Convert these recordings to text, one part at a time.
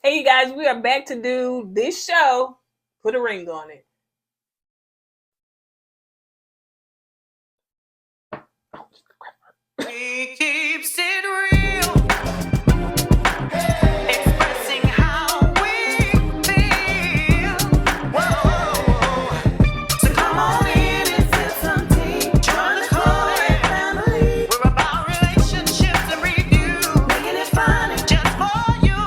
Hey, you guys, we are back to do this show. Put a ring on it. He keeps it real, expressing how we feel. Whoa. So come on in and sip some tea. Join the KOED family. We're about relationships and review, making it fun and just for you.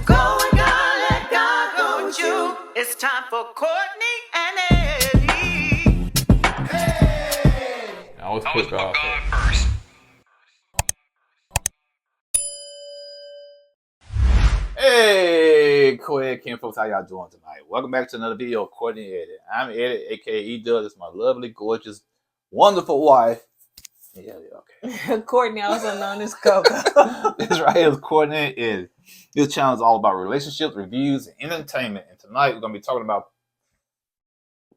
Go and God, let God go with you. It's time for Courtney and Eddie. I always put God first. Hey, KOED King folks, how y'all doing tonight? Welcome back to another video of Courtney and Eddie. I'm Eddie, aka E-Dub. This is my lovely, gorgeous, wonderful wife. Yeah, okay. Courtney, also known as Coco. This right here is Courtney and Eddie. This channel is all about relationships, reviews, and entertainment. And tonight we're gonna be talking about.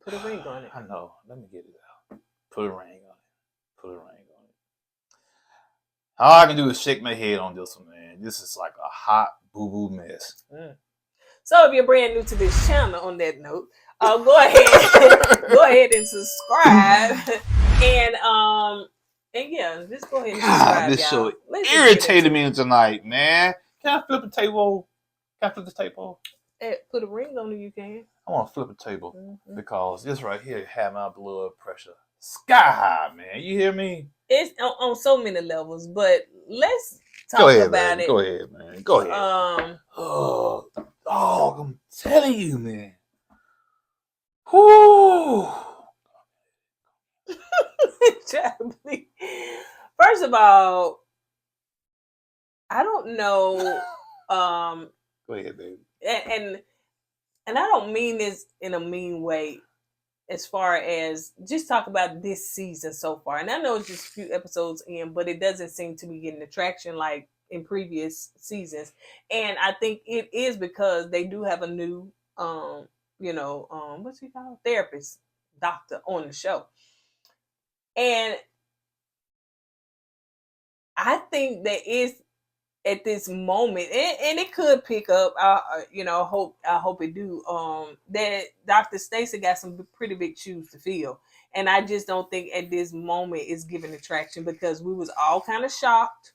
Put a ring on it. I know. Let me get it out. Put a ring on it. Put a ring on it. All I can do is shake my head on this one, man. This is like a hot boo-boo mess. So if you're brand new to this channel, on that note, go ahead and subscribe, and yeah, just go ahead and subscribe. God, this y'all. show irritated me tonight, man. Can I flip the table? Can I flip the table? Put a ring on it, you can. I want to flip the table because this right here had my blood pressure sky high, man. You hear me? It's on so many levels, but let's talk about it. Go ahead, man. Go ahead. Oh, I'm telling you, man. Whoo. First of all, I don't know. Go ahead, baby. And I don't mean this in a mean way, as far as just talk about this season so far. And I know it's just a few episodes in, but it doesn't seem to be getting attraction like in previous seasons. And I think it is because they do have a new, what's he called? Therapist, doctor on the show. And I think that is at this moment, and it could pick up. I hope it do. That Dr. Stacy got some pretty big shoes to fill, and I just don't think at this moment it's giving attraction because we was all kind of shocked,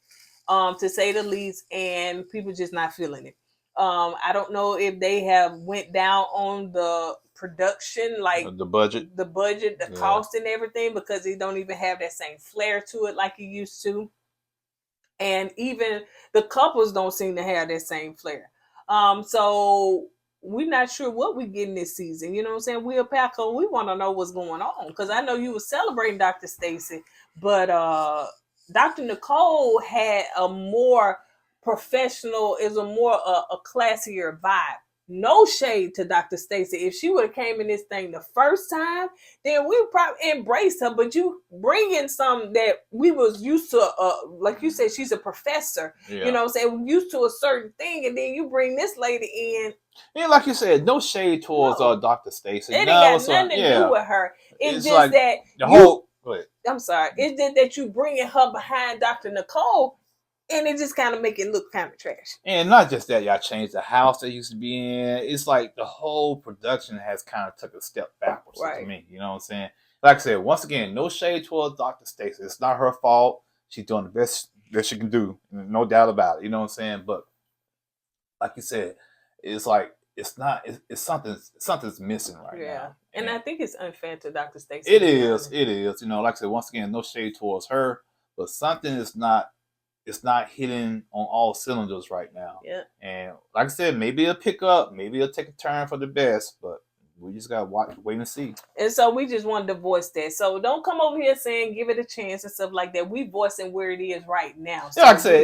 to say the least, and people just not feeling it. I don't know if they have went down on the production, like the budget, the cost and everything, because they don't even have that same flair to it like it used to. And even the couples don't seem to have that same flair. So we're not sure what we're getting this season. You know what I'm saying? We're Paco. We want to know what's going on. Because I know you were celebrating Dr. Stacy, but Dr. Nicole had a more professional, is a more a classier vibe. No shade to Dr. Stacy. If she would have came in this thing the first time, then we would probably embrace her. But you bring in some that we was used to, like you said, she's a professor. Yeah. You know what I'm saying? We're used to a certain thing, and then you bring this lady in. Yeah, like you said, no shade towards Dr. Stacy. It ain't got nothing to do with her. It's just like that the whole. Go ahead. I'm sorry. It's just that you bringing her behind Dr. Nicole. And it just kind of make it look kind of trash. And not just that, y'all changed the house they used to be in. It's like the whole production has kind of took a step backwards to me. You know what I'm saying? Like I said, once again, no shade towards Dr. Stacy. It's not her fault. She's doing the best that she can do. No doubt about it. You know what I'm saying? But like you said, it's like it's not. It's something's missing right now. And I think it's unfair to Dr. Stacy. It is. You know, like I said, once again, no shade towards her, but something is not. It's not hitting on all cylinders right now. Yeah. And like I said, maybe it'll pick up. Maybe it'll take a turn for the best. But we just got to wait and see. And so we just wanted to voice that. So don't come over here saying give it a chance and stuff like that. We voicing where it is right now. So yeah, like I said,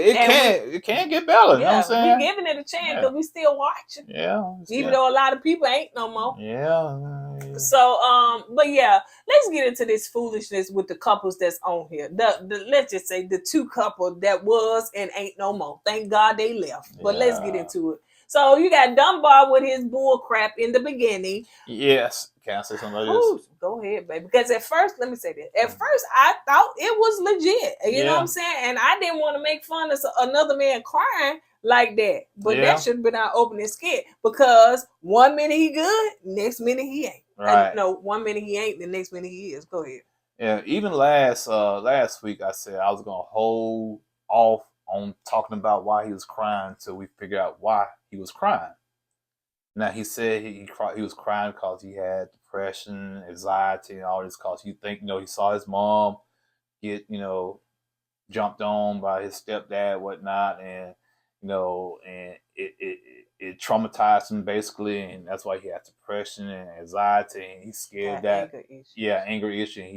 it can get better. You know what I'm saying? We're giving it a chance because we still watching. Yeah. Even though a lot of people ain't no more. Yeah. So, but yeah, let's get into this foolishness with the couples that's on here. Let's just say the two couple that was and ain't no more. Thank God they left. But let's get into it. So you got Dunbar with his bull crap in the beginning. Yes. Can I say something like this? Go ahead, baby. Because at first, let me say this. At first, I thought it was legit. You know what I'm saying? And I didn't want to make fun of another man crying. like that. But Yeah. that should have been our opening skit, because 1 minute he good, next minute he ain't. Right. And, no, 1 minute he ain't, the next minute he is. Go ahead. Yeah, even last week I said I was gonna hold off on talking about why he was crying until we figure out why he was crying. Now he said he was crying because he had depression, anxiety, and all this. Cause he saw his mom get jumped on by his stepdad, whatnot, and and it traumatized him basically, and that's why he had depression and anxiety, and he's scared that anger issue. And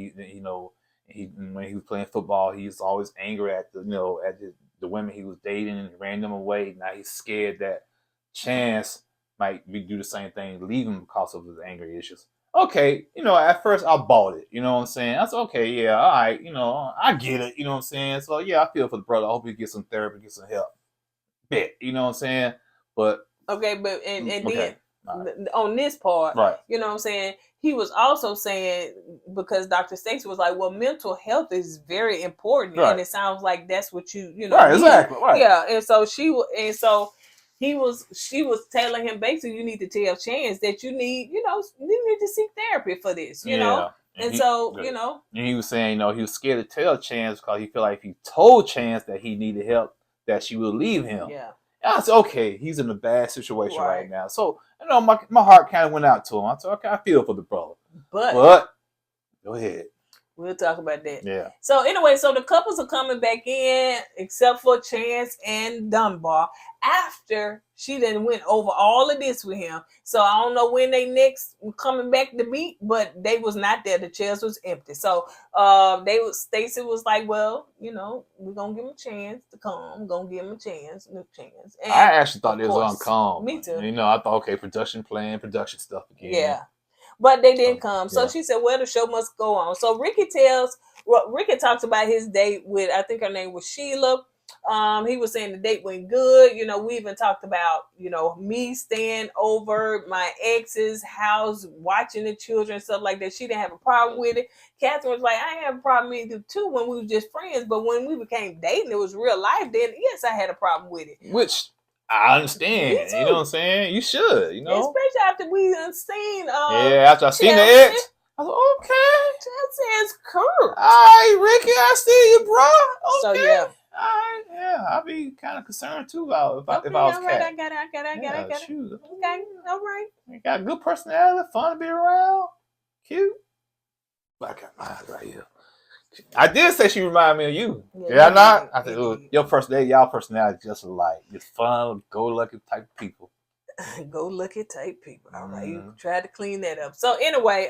he when he was playing football, he was always angry at the women he was dating and ran them away. Now he's scared that Chance might do the same thing, leave him because of his anger issues. Okay, at first I bought it. You know what I'm saying? That's okay, yeah, all right, I get it, you know what I'm saying? So yeah, I feel for the brother. I hope he gets some therapy, get some help. Bet, you know what I'm saying? But okay, but and okay. then on this part, right. You know what I'm saying? He was also saying, because Dr. Stacey was like, well, mental health is very important, right. and it sounds like that's what you right, need. exactly, right. Yeah, and so she was telling him basically, you need to tell Chance that you need to seek therapy for this, you know. And so, and he was saying, he was scared to tell Chance because he felt like if he told Chance that he needed help, that she would leave him. Yeah. And I said, okay, he's in a bad situation right now. So, my heart kind of went out to him. I said, okay, I feel for the brother. But go ahead. We'll talk about that. Yeah. So anyway, so the couples are coming back in, except for Chance and Dunbar, after she then went over all of this with him. So I don't know when they next coming back to meet, but they was not there. The chairs was empty. So Stacey was like, well, we're gonna give him a chance to come. Gonna give him a chance. And I actually thought it was gonna come. Me too. I thought, okay, production stuff again. Yeah. But they didn't come. So she said, well, the show must go on. So Ricky talks about his date with, I think her name was Sheila. He was saying the date went good. We even talked about, me staying over my ex's house, watching the children, stuff like that. She didn't have a problem with it. Catherine was like, I didn't have a problem with it too when we were just friends. But when we became dating, it was real life. Then, yes, I had a problem with it. Which I understand. You know what I'm saying? You should, Especially after we done seen after I seen the ex. I was like, okay. That sounds cool. All right, Ricky, I see you, bro. Okay. So yeah. All right, yeah. I'd be kind of concerned too about if I was Cat. I got it. Shoot. Okay, all right. You got good personality, fun to be around, cute. I got mine right here. I did say she reminded me of you. Yeah, not? I said, y'all personality just alike. Just fun, go-lucky type people. Go-lucky type people. All right, you tried to clean that up. So anyway,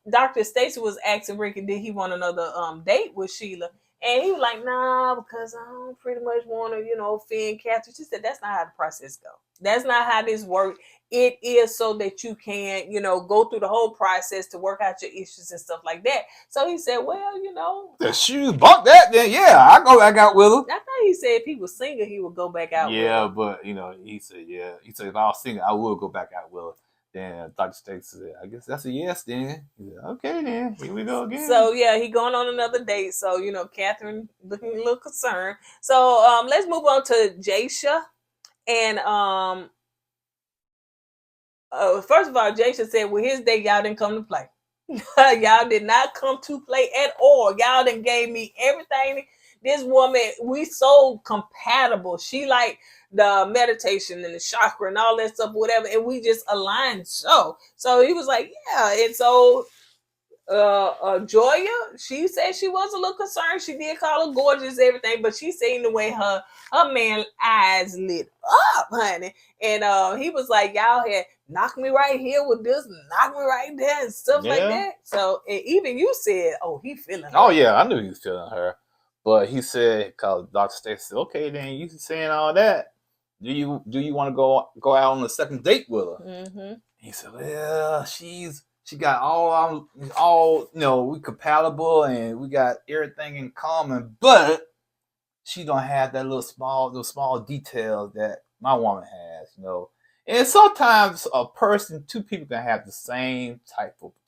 Dr. Stacey was asking Ricky, did he want another date with Sheila? And he was like, nah, because I don't pretty much want to, offend Catherine. She said, that's not how the process goes. That's not how this works. It is so that you can, go through the whole process to work out your issues and stuff like that. So he said, well, The shoes bought that, then yeah, I go back out with him. I thought he said if he was single, he would go back out with him. Yeah, but, he said, if I was single, I would go back out with him. Then Dr. Stacey said, I guess that's a yes then. He said, okay then, here we go again. So yeah, he going on another date. So, Catherine looking a little concerned. So let's move on to Jasha. And first of all, Jasha said, well, his day y'all didn't come to play. Y'all did not come to play at all. Y'all done gave me everything. This woman, we so compatible. She like the meditation and the chakra and all that stuff, whatever, and we just aligned. So he was like, yeah. And so Joya, she said she was a little concerned. She did call her gorgeous, everything, but she seen the way her man eyes lit up, honey. And he was like, y'all had knocked me right here with this, knocked me right there, and stuff like that. So and even you said, oh, he feeling her. Oh yeah, I knew he was feeling her. But he said, because Dr. Stacey said, okay, then you saying all that. Do you want to go out on a second date with her? Mm-hmm. He said, well, she got all we compatible and we got everything in common, but she don't have that those small details that my woman has, And sometimes two people can have the same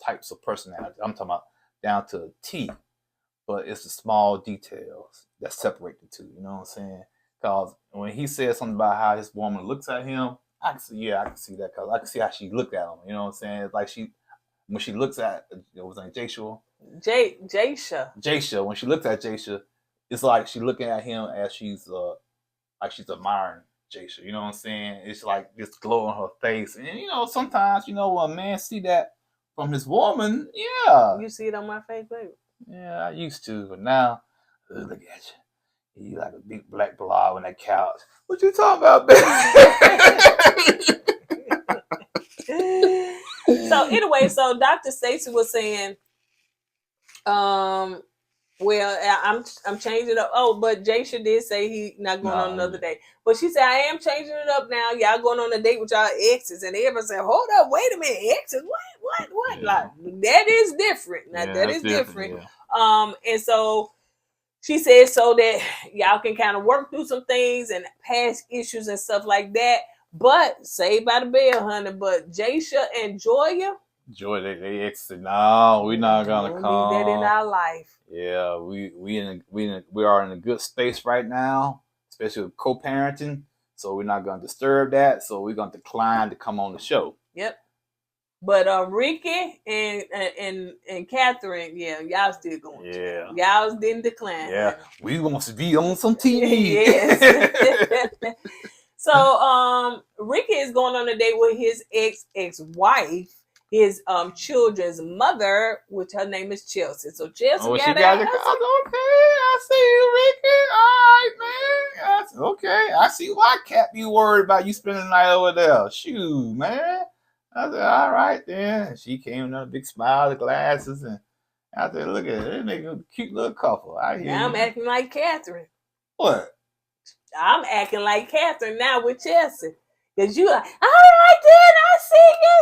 types of personality. I'm talking about down to a T. but it's the small details that separate the two. You know what I'm saying? Because when he said something about how his woman looks at him, I can see that, because I can see how she looked at him. You know what I'm saying? It's like when she looks at, it was like Jasha. When she looks at Jasha, it's like she's looking at him as she's admiring Jasha. You know what I'm saying? It's like this glow on her face. And sometimes, when a man see that from his woman, yeah. You see it on my face, baby? Yeah, I used to, but now, look at you. You like a big black blob on that couch. What you talking about, baby? So anyway, Dr. Stacy was saying, well, I'm changing it up. Oh, but Jasha did say he not going on another date. But she said, I am changing it up now. Y'all going on a date with y'all exes. And everybody said, hold up, wait a minute, exes? What? Yeah. Like, that is different. Now, that is different. Yeah. And so she said so that y'all can kind of work through some things and past issues and stuff like that. But saved by the bell, honey. But Jasha and Joya, they exit. No, we're not gonna come. Need that in our life. Yeah, we are in a good space right now, especially with co-parenting. So we're not gonna disturb that. So we're gonna decline to come on the show. Yep. But Ricky and Catherine, yeah, y'all still going. Yeah. Y'all didn't decline. Yeah. We want to be on some TV. Yes. So Ricky is going on a date with his ex-wife, his children's mother, which her name is Chelsea. So Chelsea got okay, I see you, Ricky. All right, man. Okay, I see why Cat be worried about you spending the night over there. Shoot, man. I said, all right then. She came in a big smile, the glasses, and I said, look at it. They make a cute little couple. Now I'm acting like Catherine. What? I'm acting like Catherine now with Chelsea. Because you like, all right then, I see you,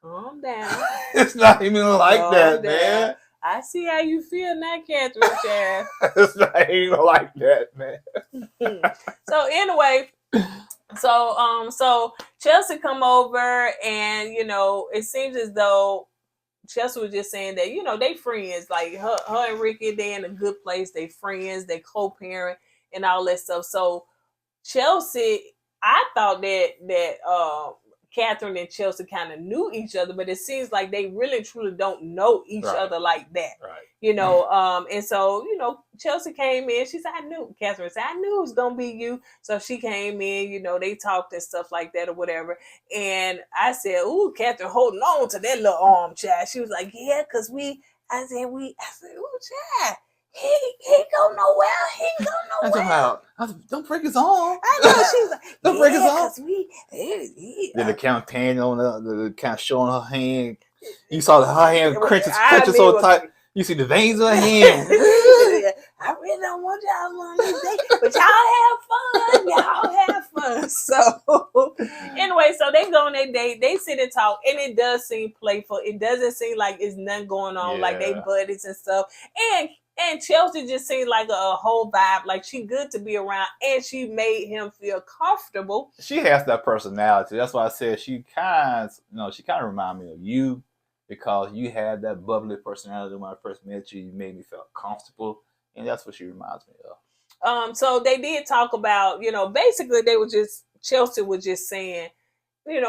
Calm down. It's not even like that, man. I see how you feel now, Catherine, child. It's not even like that, man. So anyway, so Chelsea come over, and it seems as though Chelsea was just saying that they friends, like her and Ricky, they in a good place, they friends, they co-parent and all that stuff. So Chelsea, I thought that Catherine and Chelsea kind of knew each other, but it seems like they really truly don't know each other like that. Right. And so, Chelsea came in, she said, Catherine said, I knew it was going to be you. So she came in, they talked and stuff like that or whatever. And I said, ooh, Catherine holding on to that little arm, child. She was like, yeah, because I said, ooh, child. He go nowhere. He go nowhere. Don't break his arm. I know. She's like, don't break his arm. Then the campaign on the kind of showing her hand. You saw her hand clenches so tight. You see the veins on her hand. I really don't want y'all on this date, but y'all have fun. So anyway, so they go on their date. They sit and talk, and it does seem playful. It doesn't seem like it's nothing going on, like they buddies and stuff. And Chelsea just seemed like a whole vibe, like she good to be around, and she made him feel comfortable. She has that personality. That's why I said she kind of reminded me of you, because you had that bubbly personality when I first met you. You made me feel comfortable, and that's what she reminds me of. So they did talk about, basically Chelsea was just saying,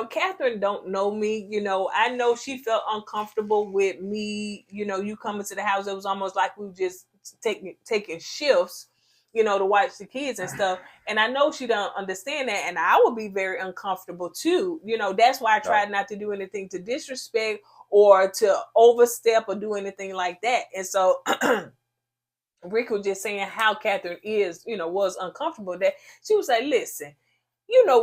Catherine don't know me. I know she felt uncomfortable with me. You coming to the house. It was almost like we were just taking shifts, to watch the kids and stuff. And I know she don't understand that. And I would be very uncomfortable too. That's why I tried not to do anything to disrespect or to overstep or do anything like that. And so Rick was just saying how Catherine was uncomfortable with that. She was like, listen,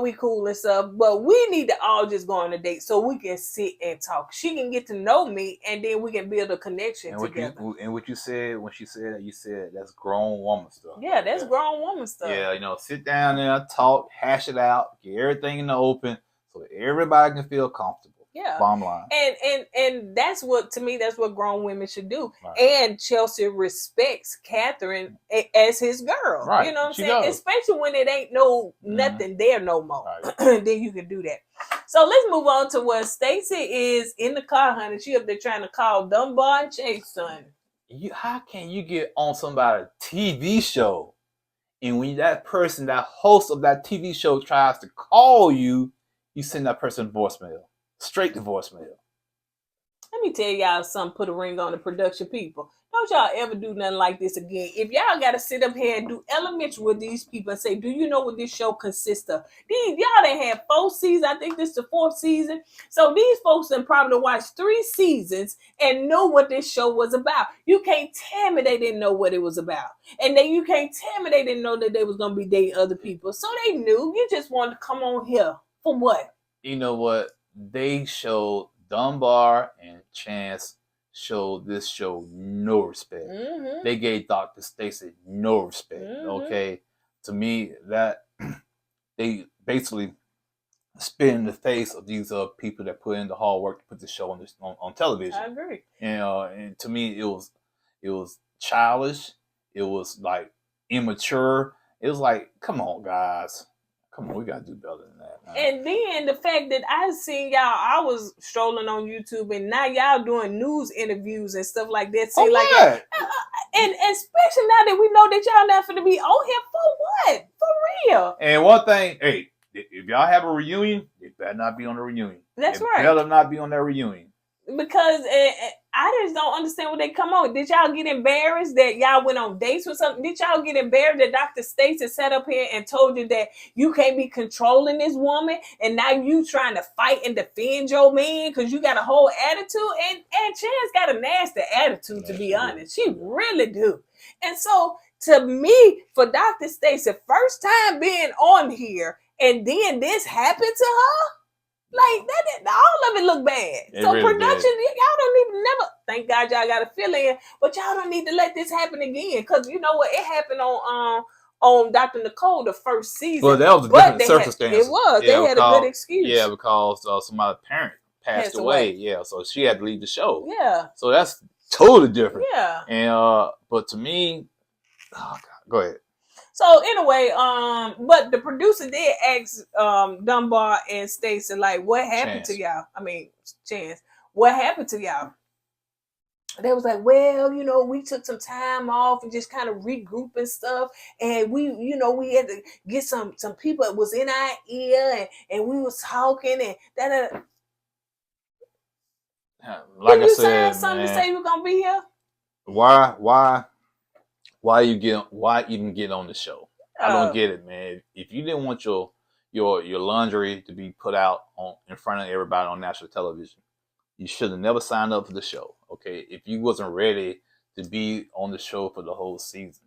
we cool and stuff, but we need to all just go on a date so we can sit and talk. She can get to know me, and then we can build a connection together. And what you said, when she said that, you said that's grown woman stuff. Yeah, that's grown woman stuff. Yeah, sit down there, talk, hash it out, get everything in the open so everybody can feel comfortable. Yeah. Bottom line. And that's what, to me, that's what grown women should do. Right. And Chelsea respects Catherine as his girl. Right. You know what I'm saying? Does. Especially when it ain't nothing there no more. Right. Then you can do that. So let's move on to what Stacey is in the car, honey. She up there trying to call Dunbar and Chance, son. how can you get on somebody's TV show, and when that person, that host of that TV show, tries to call you, you send that person voicemail, straight to voicemail. Let me tell y'all something, put a ring on the production people. Don't y'all ever do nothing like this again. If y'all got to sit up here and do elementary with these people and say, do you know what this show consists of? Y'all done had 4 seasons. I think this is the 4th season. So these folks done probably watched 3 seasons and know what this show was about. You can't tell me they didn't know what it was about. And then you can't tell me they didn't know that they was going to be dating other people. So they knew. You just wanted to come on here. For what? You know what? They showed Dunbar and Chance showed this show no respect. Mm-hmm. They gave Dr. Stacy no respect. Mm-hmm. Okay, to me, that they basically spit in the face of these people that put in the hard work to put the show on television. I agree. And to me, it was childish. It was like immature. It was like, come on, guys. Come on, we gotta do better than that. Man. And then the fact that I seen y'all, I was strolling on YouTube, and now y'all doing news interviews and stuff like that. For like what? And especially now that we know that y'all not finna be on here for what? For real. And one thing, hey, if y'all have a reunion, it better not be on the reunion. That's it right. Better not be on that reunion. Because I just don't understand what they come on. Did y'all get embarrassed that y'all went on dates with something? Did y'all get embarrassed that Dr. Stacy sat up here and told you that you can't be controlling this woman, and now you trying to fight and defend your man because you got a whole attitude? And Chance got a nasty attitude, to be honest. She really do. And so to me, for Dr. Stacy, first time being on here, and then this happened to her. Like that, all of it look bad. So really production, y'all don't even never. Thank God y'all got a fill in, but y'all don't need to let this happen again. Because you know what, it happened on Dr. Nicole the first season. Well, that was a different circumstance. It was. Yeah, they had a good excuse. Yeah, because somebody's parent passed away. Yeah, so she had to leave the show. Yeah. So that's totally different. Yeah. And but to me, oh God, go ahead. So anyway, but the producer did ask Dunbar and Stacy, like, what happened to y'all? I mean, Chance, what happened to y'all? They was like, well, we took some time off and just kind of regroup and stuff. And we had to get some people that was in our ear and we was talking and that. Like I said, something to say you were gonna be here? Why even get on the show? I don't get it, man. If you didn't want your laundry to be put out in front of everybody on national television, you should have never signed up for the show. Okay, if you wasn't ready to be on the show for the whole season,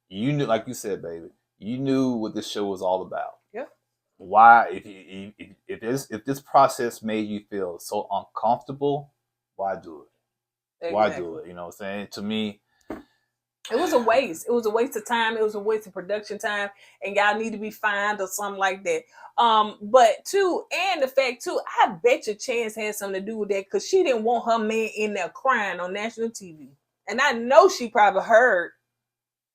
you knew, like you said, baby, you knew what this show was all about. Yeah. Why, if this process made you feel so uncomfortable, why do it? Exactly. Why do it? You know what I'm saying? To me, it was a waste. It was a waste of time. It was a waste of production time, and y'all need to be fined or something like that. But too, and the fact too, I bet your Chance had something to do with that because she didn't want her man in there crying on national TV, and I know she probably heard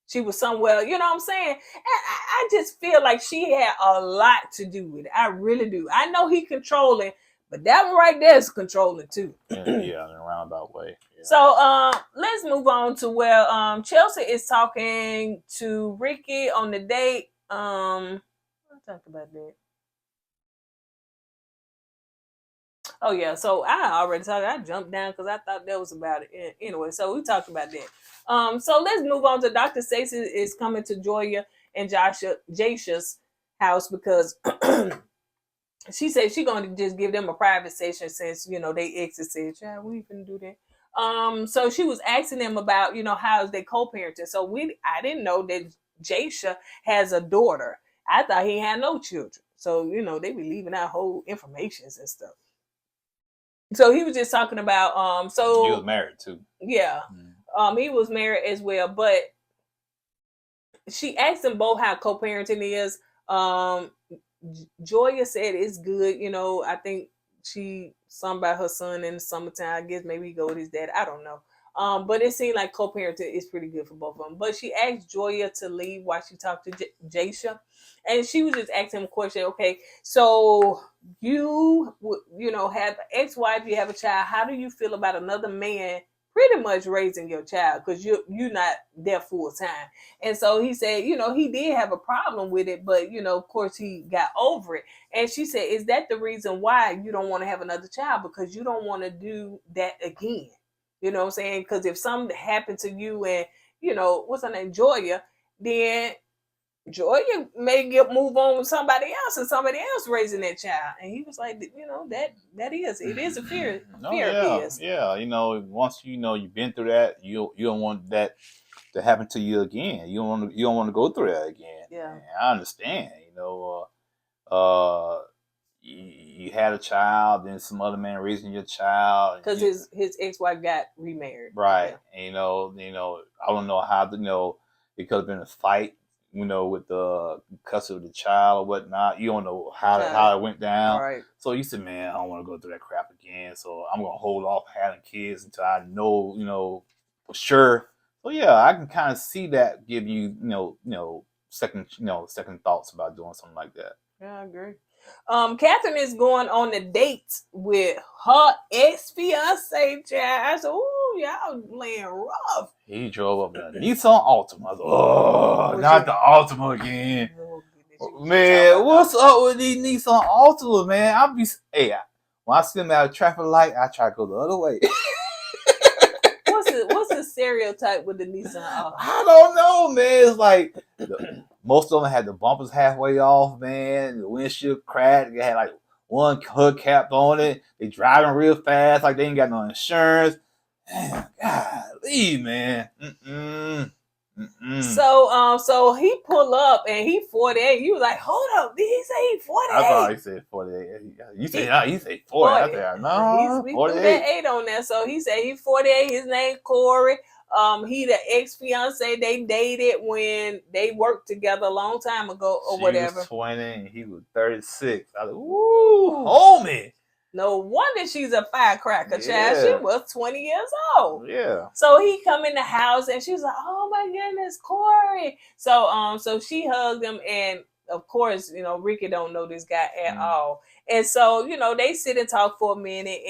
she was somewhere. You know what I'm saying? And I just feel like she had a lot to do with it. I really do. I know he controlling. But that one right there is controlling too. Yeah, in a roundabout way. Yeah. So let's move on to where Chelsea is talking to Ricky on the date. Let's talk about that. Oh yeah, so I already talked. I jumped down because I thought that was about it. Anyway, so we talked about that. So let's move on to Dr. Stacy is coming to Joya and Jasha's house because she said she's going to just give them a private session since, they exes said, child, we finna do that. So she was asking them about, how is they co-parenting. So I didn't know that Jasha has a daughter. I thought he had no children. So, they be leaving out whole informations and stuff. So he was just talking about, so. He was married too. Yeah. Mm-hmm. He was married as well, but she asked them both how co-parenting is. Joya said it's good. I think something about her son in the summertime. I guess maybe he go with his dad. I don't know. But it seemed like co-parenting is pretty good for both of them. But she asked Joya to leave while she talked to Jasha. And she was just asking him a question. Okay, so you have an ex-wife, you have a child. How do you feel about another man pretty much raising your child because you're not there full time. And so he said, he did have a problem with it, but of course he got over it. And she said, is that the reason why you don't want to have another child? Because you don't want to do that again. You know what I'm saying? Because if something happened to you and, what's her name, Joya, then Joya may move on with somebody else and somebody else raising that child. And he was like, it is a fear. Fear of his. Yeah. Once you've been through that, you don't want that to happen to you again. You don't want to go through that again. Yeah. And I understand. You had a child, then some other man raising your child because his ex-wife got remarried, right? Yeah. And I don't know how it could have been a fight, with the custody of the child or whatnot. You don't know how it went down, right? So you said, man, I don't want to go through that crap again, so I'm gonna hold off having kids until I know, for sure. So yeah, I can kind of see that give you, second thoughts about doing something like that. Yeah, I agree. Catherine is going on a date with her ex-fiance, child. I said, ooh, y'all playing rough. He drove up in a Nissan Altima. I was not the Altima again. Man, what's up with these Nissan Altima, man? When I see them at a traffic light, I try to go the other way. What's the stereotype with the Nissan Altima? I don't know, man. It's like most of them had the bumpers halfway off, man. The windshield cracked. They had like one hood cap on it. They driving real fast, like they ain't got no insurance. Damn, golly, man. So he pull up and he 48. You was like, hold up, did he say he 48? I thought he said 48. You said he said 40. I said no, he 48. Put that 8 on there. So he said he 48. His name Corey. He the ex-fiance. They dated when they worked together a long time ago or whatever. She was 20 and he was 36. I was like, ooh, homie. No wonder she's a firecracker, child. She was 20 years old. Yeah. So he come in the house and she was like, oh my goodness, Corey. So she hugged him, and of course, Ricky don't know this guy at all. And so, they sit and talk for a minute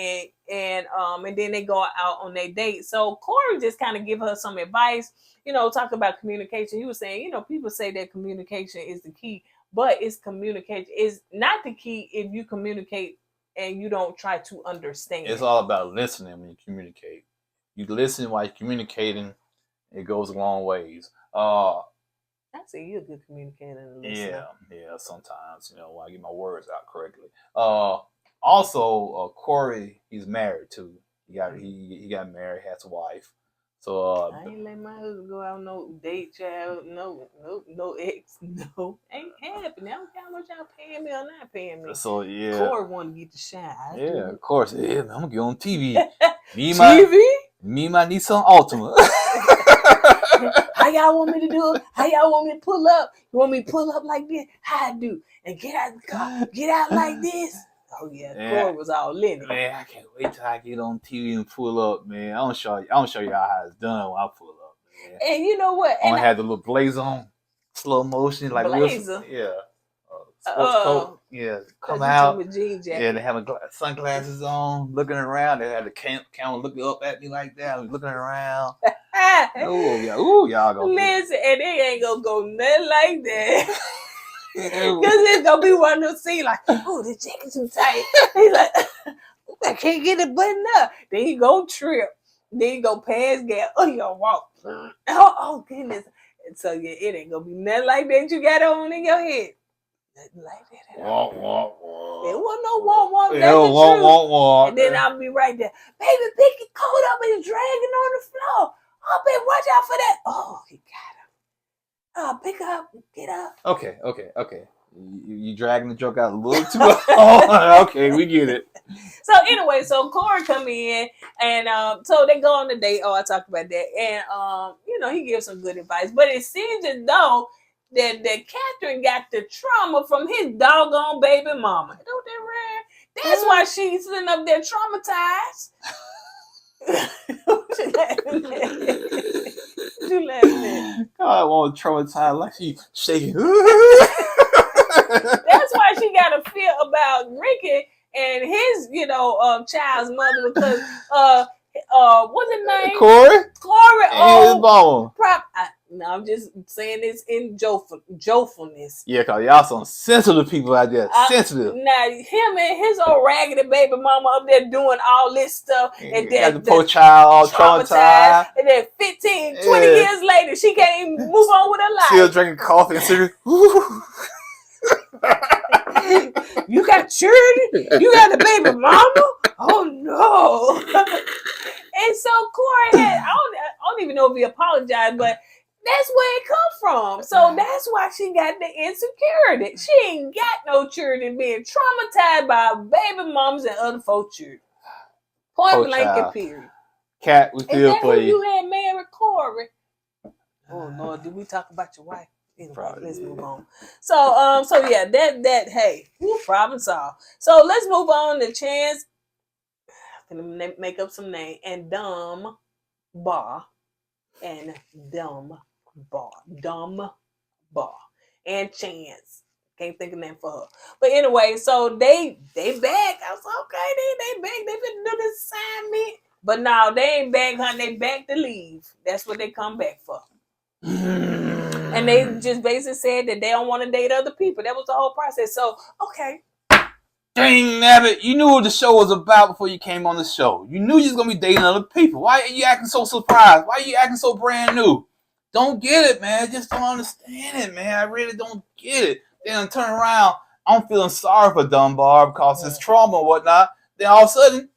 and then they go out on their date. So Corey just kind of give her some advice, talk about communication. He was saying, people say that communication is the key, but it's communication is not the key if you communicate and you don't try to understand. It's all about listening when you communicate. You listen while you're communicating. It goes a long ways. I say you're a good communicator and listener. Yeah. Sometimes, when I get my words out correctly. Also, Corey, he's married too. He got married, has a wife. So I ain't let my husband go out no date, child. No ex, no. Ain't happening. I don't care how much y'all paying me or not paying me. So yeah, Corey want to get the shine. Of course. Yeah, I'm gonna get on TV. Me and my Nissan Altima. How y'all want me to do it? How y'all want me to pull up? You want me to pull up like this? How I do? And get out the car. Get out like this. Oh yeah, Corey was all in it. Man, I can't wait till I get on TV and pull up, man. I'm gonna show y'all how it's done when I pull up, man. And you know what? I'm gonna have the little blazer on, slow motion, like blazer. Sports coat. Yeah, come out. Yeah, they have sunglasses on, looking around. They have the camera looking up at me like that. I'm looking around. Ooh, y'all gonna listen, and they ain't gonna go nothing like that. Because it's gonna be one to see like, oh, the jacket too tight. He's like, I can't get it buttoned up. Then he go trip. Then he go pass gas. Oh, you gonna walk. Oh goodness. And so yeah, it ain't gonna be nothing like that you got on in your head. Nothing like that. Walk. There wasn't no walk. Walk. And then I'll be right there. Baby, pick your coat up and dragging on the floor. Oh, baby, watch out for that. Oh, he got him. Oh, pick up, get up. Okay. You dragging the joke out a little too much. Okay, we get it. So anyway, so Corey come in and so they go on the date. Oh, I talked about that. And he gives some good advice. But it seems as though that Catherine got the trauma from his doggone baby mama. Don't that right? That's why she's sitting up there traumatized. What you laughing at? God, I want traumatized like she shaking. That's why she got a fear about Ricky and his, child's mother, because What's his name? Corey. Corey. And his mama. No, I'm just saying this in joyfulness. Yeah, cause y'all some sensitive people out there. Sensitive. Now him and his old raggedy baby mama up there doing all this stuff, and then got the poor child all traumatized. And then 15, 20 years later, she can't even move on with her life. Still drinking coffee and cigarettes. You got children? You got a baby mama? Oh no. And so Corey had, I don't even know if he apologized, but that's where it come from. So that's why she got the insecurity. She ain't got no children being traumatized by baby moms and other folks' children. Point blank and period. Cat, we feel for you. You had married Corey. Oh Lord, did we talk about your wife? Anyway, let's move on. So yeah, that hey, problem solved. So let's move on to Chance. I'm gonna make up some name and Dunbar and Dunbar and Chance. Can't think of name for her. But anyway, so they back. I was like, okay, they back. They finna do this assignment. But no, they ain't back, honey. They back to leave. That's what they come back for. And they just basically said that they don't want to date other people. That was the whole process. So, okay. Dang nabbit, you knew what the show was about before you came on the show. You knew you was going to be dating other people. Why are you acting so surprised? Why are you acting so brand new? Don't get it, man. I just don't understand it, man. I really don't get it. Then I turn around, I'm feeling sorry for Dunbar because his trauma and whatnot. Then all of a sudden,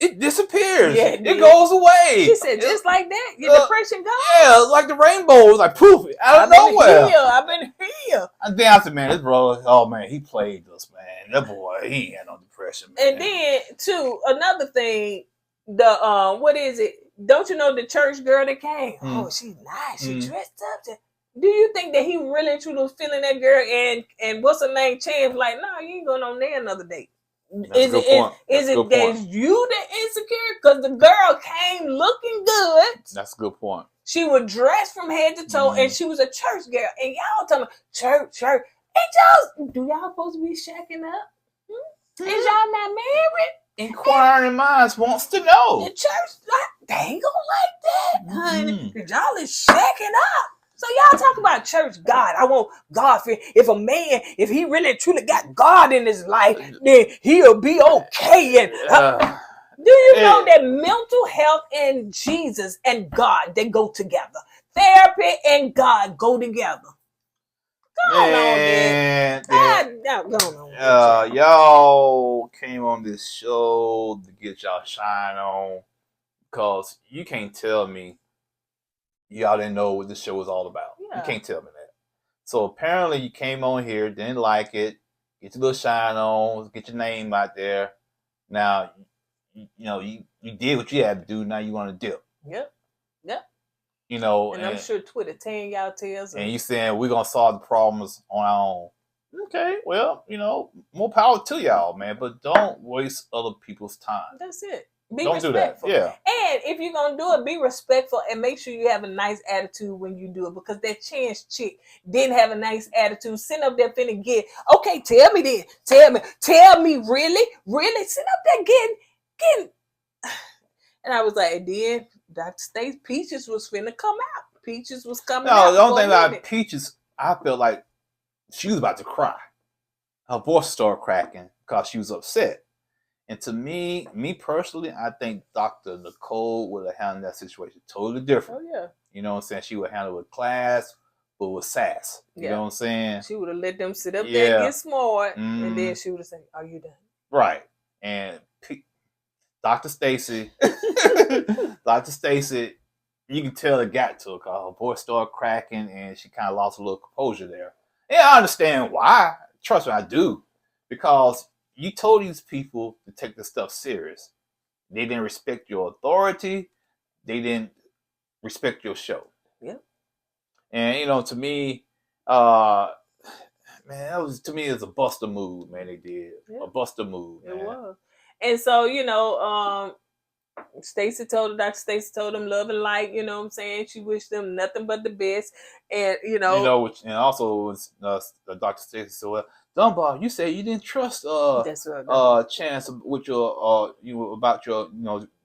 it disappears. Yeah, it goes away. She said, just like that, your depression goes. Yeah, it's like the rainbow. It's like poof, out of nowhere. I've been here. And then I said, man, this brother, oh man, he played us, man. That boy, he ain't had no depression, man. And then, too, another thing, the, what is it? Don't you know the church girl that came? Oh, she's nice. She dressed up. Do you think that he really truly was feeling that girl? And what's her name? Chance, like, no, you ain't going on there another date. Is it that you the insecure? Because the girl came looking good. That's a good point. She was dressed from head to toe, and she was a church girl. And y'all talking about church. And do y'all supposed to be shacking up? Is y'all not married? Inquiring minds wants to know. The church, they ain't gonna like that, honey. Because y'all is shacking up. So y'all talk about church God. I want God. If a man, if he really truly got God in his life, then he'll be okay. And do you know that mental health and Jesus and God, they go together? Therapy and God go together. Go on, man. Y'all came on this show to get y'all shine on because you can't tell me y'all didn't know what this show was all about. Yeah. You can't tell me that. So apparently you came on here, didn't like it, get your little shine on, get your name out there. Now, you did what you had to do. Now you want to dip. Yep. You know, and I'm sure Twitter tearing y'all tails. And you saying we're gonna solve the problems on our own. Okay, well, more power to y'all, man. But don't waste other people's time. That's it. Don't respectful. Do that. Yeah. And if you're gonna do it, be respectful and make sure you have a nice attitude when you do it. Because that Chance chick didn't have a nice attitude. Sitting up there finna get, okay, tell me then. Tell me really? Sit up there getting. And I was like, then Dr. Stace Peaches was finna come out. Peaches was coming out. No, the only thing about Peaches, I felt like she was about to cry. Her voice started cracking because she was upset. And to me personally, I think Dr. Nicole would have handled that situation totally different. Oh, yeah. You know what I'm saying? She would handle it with class, but with sass. You know what I'm saying? She would have let them sit up there and get smart, and then she would have said, are you done? Right. And Dr. Stacy, you can tell it got to her because her voice started cracking and she kind of lost a little composure there. And I understand why. Trust me, I do. Because you told these people to take this stuff serious. They didn't respect your authority. They didn't respect your show. Yep. And, to me, man, that was, to me, it's a buster move, man, they did. Yep. A buster move, man. It was. And so, Stacey told them love and light, you know what I'm saying? She wished them nothing but the best. And, and also Dr. Stacey said, well, Dunbar, you said you didn't trust Chance with your about your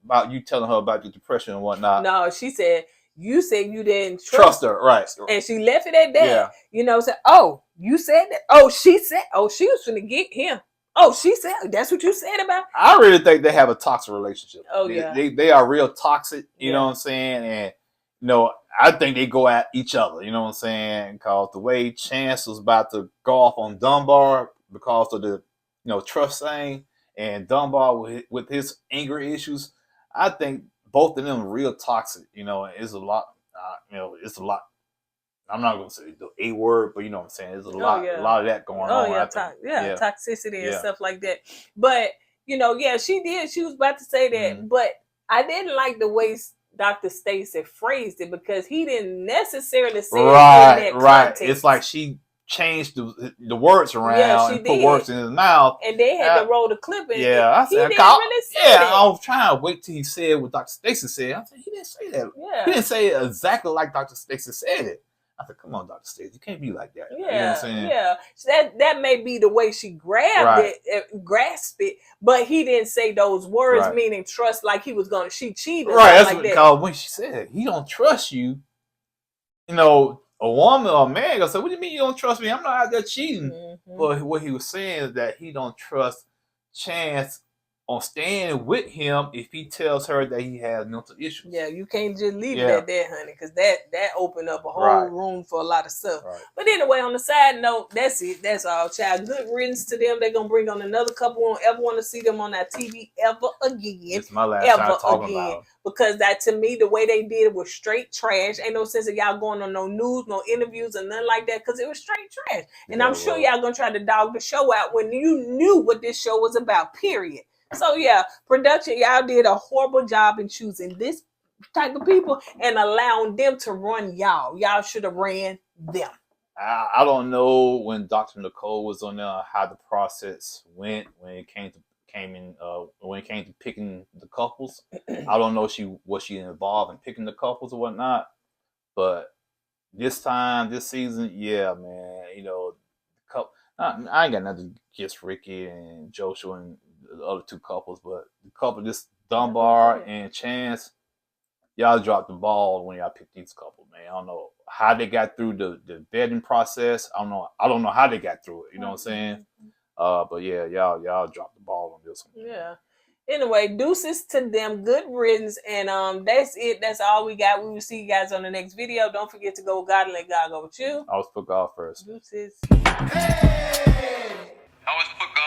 about you telling her about your depression and whatnot. No, she said, you said you didn't Trust her, right? And she left it at that. Yeah. You know, said, oh, you said that. Oh, she said, oh, she was finna get him. Oh, she said, that's what you said about. I really think they have a toxic relationship. Oh, yeah. They are real toxic, you know what I'm saying? And, you know, I think they go at each other, you know what I'm saying? Because the way Chance was about to go off on Dunbar because of the, you know, trust thing, and Dunbar with his anger issues, I think both of them are real toxic, you know, and it's a lot, you know, it's a lot. I'm not going to say the A word, but you know what I'm saying? There's a lot of that going on. Toxicity and stuff like that. But, you know, she did. She was about to say that, but I didn't like the way Dr. Stacey phrased it because he didn't necessarily say it in that context. It's like she changed the words around and put words in his mouth. And they had to roll the clip in. I said, he didn't really say that. I was trying to wait till he said what Dr. Stacey said. I said, he didn't say that. Yeah. He didn't say it exactly like Dr. Stacey said it. I said, come on, Dr. Stacey, you can't be like that. Yeah, you know what I'm saying? Yeah. So that may be the way she grasped it, but he didn't say those words, meaning trust, like he was gonna, she cheated. Right, that's what because when she said, he don't trust you, you know, a woman or a man gonna say, what do you mean you don't trust me? I'm not out there cheating. Mm-hmm. But what he was saying is that he don't trust Chance on staying with him if he tells her that he has mental issues. Yeah, you can't just leave it at that, honey, because that opened up a whole room for a lot of stuff. Right. But anyway, on the side note, that's it. That's all, child. Good riddance to them. They're going to bring on another couple. We don't ever want to see them on our TV ever again. It's my last time talking about them. Because that, to me, the way they did it was straight trash. Ain't no sense of y'all going on no news, no interviews, or nothing like that, because it was straight trash. And I'm sure y'all going to try to dog the show out when you knew what this show was about, period. So production, y'all did a horrible job in choosing this type of people and allowing them to run y'all. Y'all should have ran them. I don't know when Dr. Nicole was on there how the process went when it came to picking the couples. I don't know was she involved in picking the couples or whatnot. But this season, man, you know, I ain't got nothing against Ricky and Joshua and the other two couples, but the couple, this Dunbar and Chance, y'all dropped the ball when y'all picked these couples, man. I don't know how they got through the vetting process. I don't know how they got through it. You know what I'm saying? But y'all dropped the ball on this one. Yeah. Anyway, deuces to them. Good riddance. And that's it. That's all we got. We will see you guys on the next video. Don't forget to go with God and let God go with you. I was put God first. Deuces. Hey! I was put God